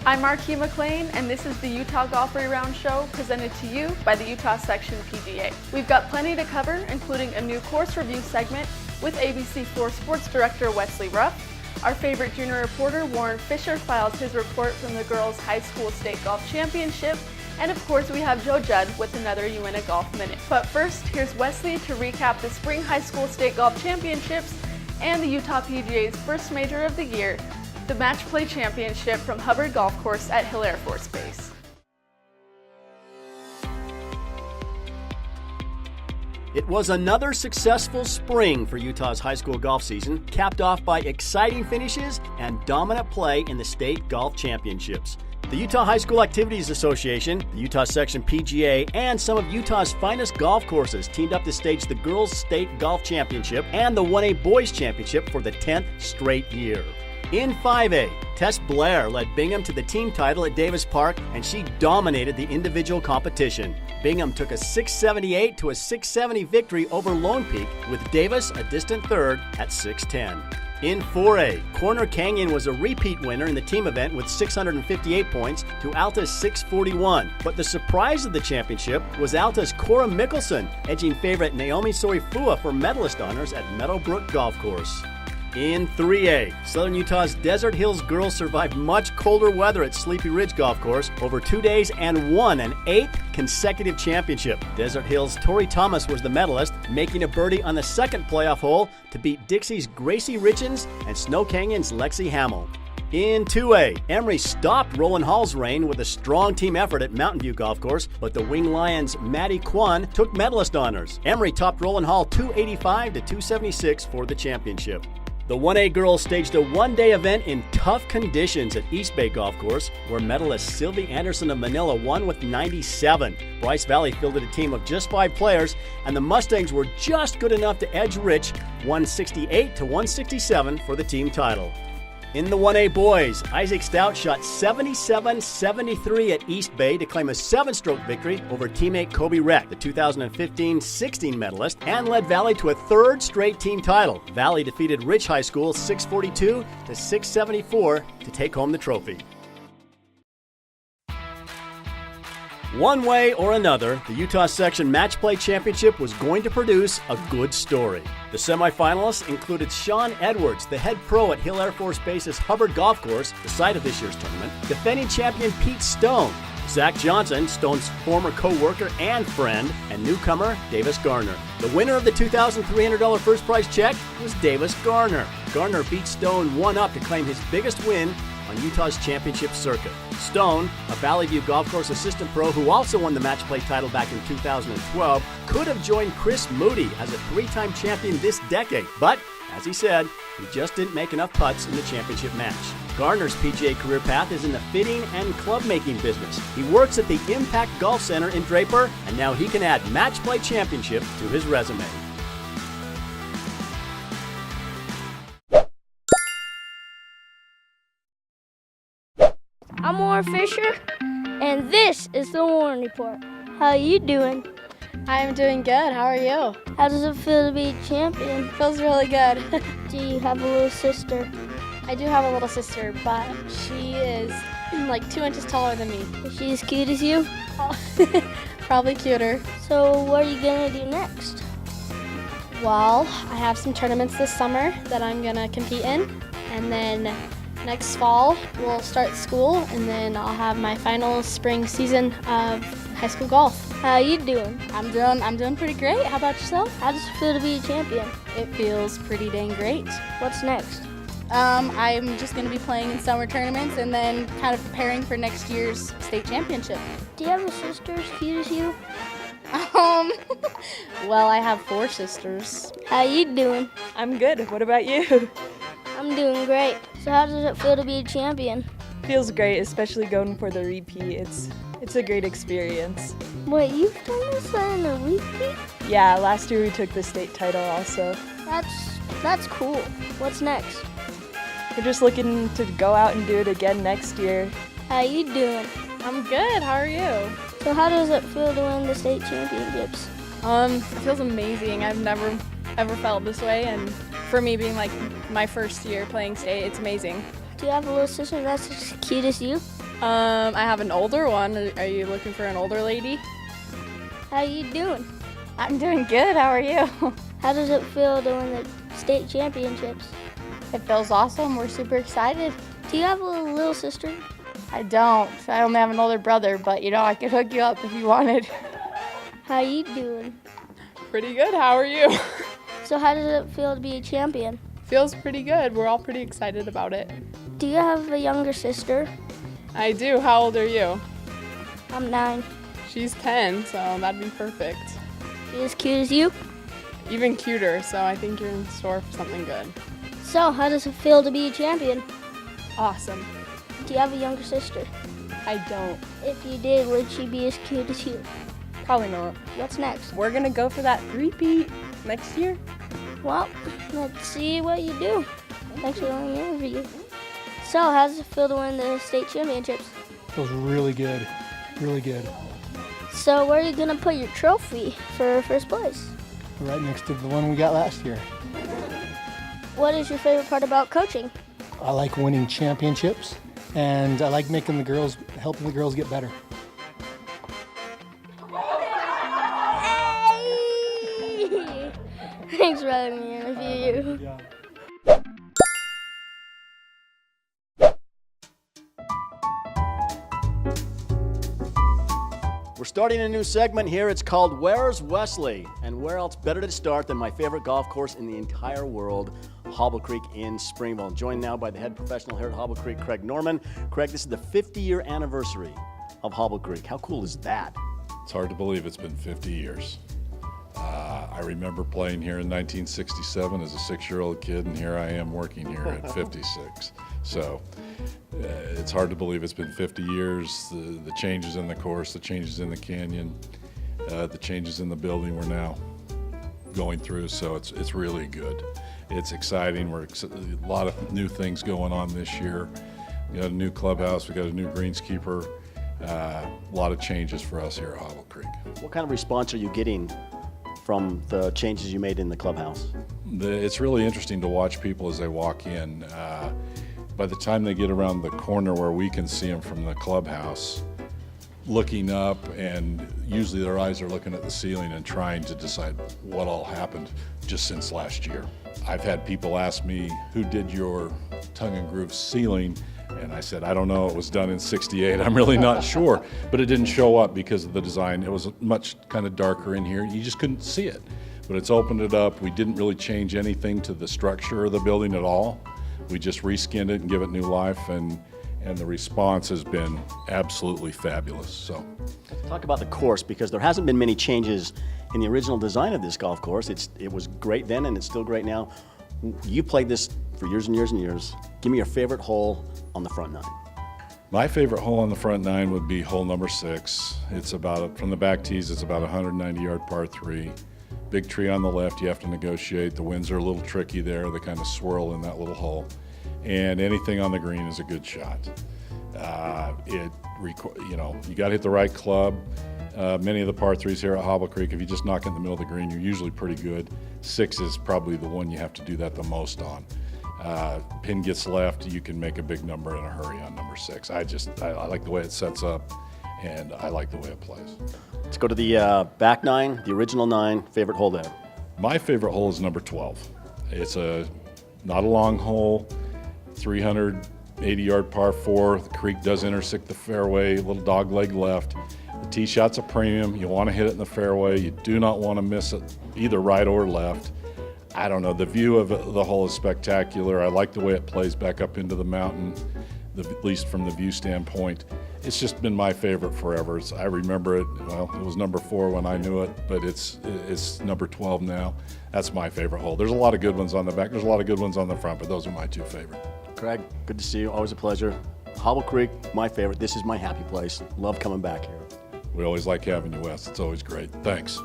I'm Marquis McLean, and this is the Utah Golf Reround Show presented to you by the Utah Section PGA. We've got plenty to cover, including a new course review segment with ABC4 Sports Director Wesely. Our favorite junior reporter, Warren Fisher, files his report from the Girls High School State Golf Championship. And of course, we have Judd with another Uinta Golf Minute. But first, here's Wesely to recap the Spring High School State Golf Championships and the Utah PGA's first major of the year, the Match Play Championship from Hubbard Golf Course at Hill Air Force Base. It was another successful spring for Utah's high school golf season, capped off by exciting finishes and dominant play in the state golf championships. The Utah High School Activities Association, the Utah Section PGA, and some of Utah's finest golf courses teamed up to stage the Girls State Golf Championship and the 1A Boys Championship for the 10th straight year. In 5A, Tess Blair led Bingham to the team title at Davis Park, and she dominated the individual competition. Bingham took a 678 to a 670 victory over Lone Peak, with Davis a distant third at 610. In 4A, Corner Canyon was a repeat winner in the team event with 658 points to Alta's 641. But the surprise of the championship was Alta's Cora Mickelson, edging favorite Naomi Soifua for medalist honors at Meadowbrook Golf Course. In 3A, Southern Utah's Desert Hills girls survived much colder weather at Sleepy Ridge Golf Course over 2 days and won an 8th consecutive championship. Desert Hills' Tori Thomas was the medalist, making a birdie on the second playoff hole to beat Dixie's Gracie Richens and Snow Canyon's Lexi Hamill. In 2A, Emory stopped Roland Hall's reign with a strong team effort at Mountain View Golf Course, but the Wing Lions' Maddie Kwan took medalist honors. Emory topped Roland Hall 285 to 276 for the championship. The 1A girls staged a one-day event in tough conditions at East Bay Golf Course, where medalist Sylvie Anderson of Manila won with 97. Bryce Valley fielded a team of just 5 players, and the Mustangs were just good enough to edge Rich 168 to 167 for the team title. In the 1A boys, Isaac Stout shot 77-73 at East Bay to claim a 7-stroke victory over teammate Kobe Reck, the 2015-16 medalist, and led Valley to a 3rd straight team title. Valley defeated Rich High School 642 to 674 to take home the trophy. One way or another, the Utah Section Match Play Championship was going to produce a good story. The semifinalists included Sean Edwards, the head pro at Hill Air Force Base's Hubbard Golf Course, the site of this year's tournament, defending champion Pete Stone, Zach Johnson, Stone's former co-worker and friend, and newcomer Davis Garner. The winner of the $2,300 first prize check was Davis Garner. Garner beat Stone 1-up to claim his biggest win on Utah's championship circuit. Stone, a Valley View Golf Course assistant pro who also won the match play title back in 2012, could have joined Chris Moody as a 3-time champion this decade, but as he said, he just didn't make enough putts in the championship match. Garner's PGA career path is in the fitting and club making business. He works at the Impact Golf Center in Draper, and now he can add match play championship to his resume. I'm Warren Fisher, and this is the Warren Report. How are you doing? I'm doing good. How are you? How does it feel to be a champion? Feels really good. Do you have a little sister? I do have a little sister, but she is like 2 inches taller than me. Is she as cute as you? Probably cuter. So what are you going to do next? Well, I have some tournaments this summer that I'm going to compete in, and then next fall, we'll start school, and then I'll have my final spring season of high school golf. How are you doing? I'm doing pretty great. How about yourself? How does it feel to be a champion? It feels pretty dang great. What's next? I'm just going to be playing in summer tournaments and then kind of preparing for next year's state championship. Do you have a sister as cute as you? Well, I have 4 sisters. How are you doing? I'm good. What about you? I'm doing great. So how does it feel to be a champion? Feels great, especially going for the repeat. It's a great experience. Wait, you've done this in a repeat? Yeah, last year we took the state title also. That's cool. What's next? We're just looking to go out and do it again next year. How you doing? I'm good. How are you? So how does it feel to win the state championships? It feels amazing. I've never ever felt this way, and for me being like my first year playing state, it's amazing. Do you have a little sister that's as cute as you? I have an older one. Are you looking for an older lady? How you doing? I'm doing good. How are you? How does it feel to win the state championships? It feels awesome. We're super excited. Do you have a little sister? I don't. I only have an older brother, but I could hook you up if you wanted. How you doing? Pretty good. How are you? So how does it feel to be a champion? Feels pretty good. We're all pretty excited about it. Do you have a younger sister? I do. How old are you? I'm 9. She's 10, so that'd be perfect. She as cute as you? Even cuter, so I think you're in store for something good. So how does it feel to be a champion? Awesome. Do you have a younger sister? I don't. If you did, would she be as cute as you? Probably not. What's next? We're gonna go for that three-peat next year. Well, let's see what you do. Thanks for letting me interview you. So how does it feel to win the state championships? Feels really good, really good. So where are you going to put your trophy for first place? Right next to the one we got last year. What is your favorite part about coaching? I like winning championships, and I like helping the girls get better. Hey! Thanks for letting me interview you. We're starting a new segment here. It's called Where's Wesely? And where else better to start than my favorite golf course in the entire world, Hobble Creek in Springville. Joined now by the head professional here at Hobble Creek, Craig Norman. Craig, this is the 50-year anniversary of Hobble Creek. How cool is that? It's hard to believe it's been 50 years. I remember playing here in 1967 as a 6-year-old kid, and here I am working here at 56. So it's hard to believe it's been 50 years. The changes in the course, the changes in the canyon, the changes in the building we're now going through. So it's really good. It's exciting. A lot of new things going on this year. We got a new clubhouse. We got a new greenskeeper. A lot of changes for us here at Hobble Creek. What kind of response are you getting from the changes you made in the clubhouse? It's really interesting to watch people as they walk in. By the time they get around the corner where we can see them from the clubhouse, looking up, and usually their eyes are looking at the ceiling and trying to decide what all happened just since last year. I've had people ask me, who did your tongue and groove ceiling? And I said, I don't know, it was done in '68. I'm really not sure. But it didn't show up because of the design. It was much kind of darker in here. You just couldn't see it. But it's opened it up. We didn't really change anything to the structure of the building at all. We just reskinned it and give it new life, and the response has been absolutely fabulous. So, talk about the course, because there hasn't been many changes in the original design of this golf course. It was great then, and it's still great now. You played this for years and years and years. Give me your favorite hole on the front 9. My favorite hole on the front 9 would be hole number 6. It's about, from the back tees, it's about a 190-yard par 3. Big tree on the left, you have to negotiate. The winds are a little tricky there. They kind of swirl in that little hole. And anything on the green is a good shot. You got to hit the right club. Many of the par 3s here at Hobble Creek, if you just knock it in the middle of the green, you're usually pretty good. 6 is probably the one you have to do that the most on. Pin gets left, you can make a big number in a hurry on number 6. I like the way it sets up, and I like the way it plays. Let's go to the back 9, the original 9. Favorite hole there? My favorite hole is number 12. It's not a long hole, 380-yard par 4. The creek does intersect the fairway, a little dog leg left. The tee shot's a premium. You want to hit it in the fairway. You do not want to miss it either right or left. I don't know, the view of the hole is spectacular. I like the way it plays back up into the mountain, at least from the view standpoint. It's just been my favorite forever. I remember it, well, it was number 4 when I knew it, but it's number 12 now. That's my favorite hole. There's a lot of good ones on the back. There's a lot of good ones on the front, but those are my 2 favorite. Craig, good to see you. Always a pleasure. Hobble Creek, my favorite. This is my happy place. Love coming back here. We always like having you, Wes. It's always great. Thanks.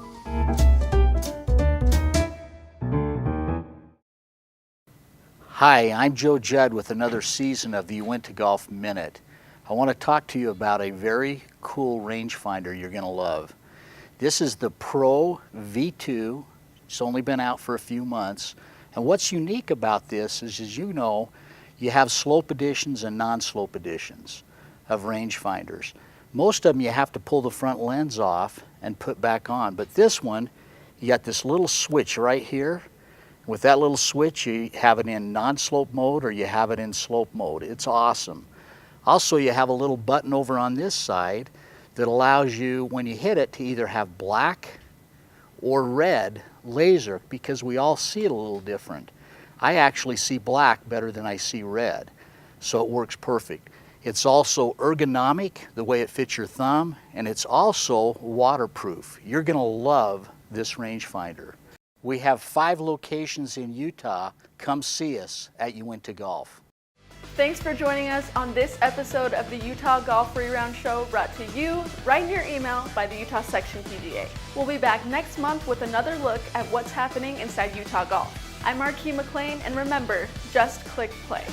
Hi, I'm Judd with another season of the Uinta Golf Minute. I want to talk to you about a very cool rangefinder you're going to love. This is the Pro V2. It's only been out for a few months. And what's unique about this is, as you know, you have slope editions and non-slope editions. of rangefinders. Most of them you have to pull the front lens off and put back on, but this one, you got this little switch right here. With that little switch, you have it in non-slope mode or you have it in slope mode. It's awesome. Also, you have a little button over on this side that allows you, when you hit it, to either have black or red laser, because we all see it a little different. I actually see black better than I see red, so it works perfect. It's also ergonomic, the way it fits your thumb, and it's also waterproof. You're gonna love this rangefinder. We have 5 locations in Utah. Come see us at Uinta Golf. Thanks for joining us on this episode of the Utah Golf Reround Show, brought to you right in your email by the Utah Section PGA. We'll be back next month with another look at what's happening inside Utah golf. I'm Marquis McLean, and remember, just click play.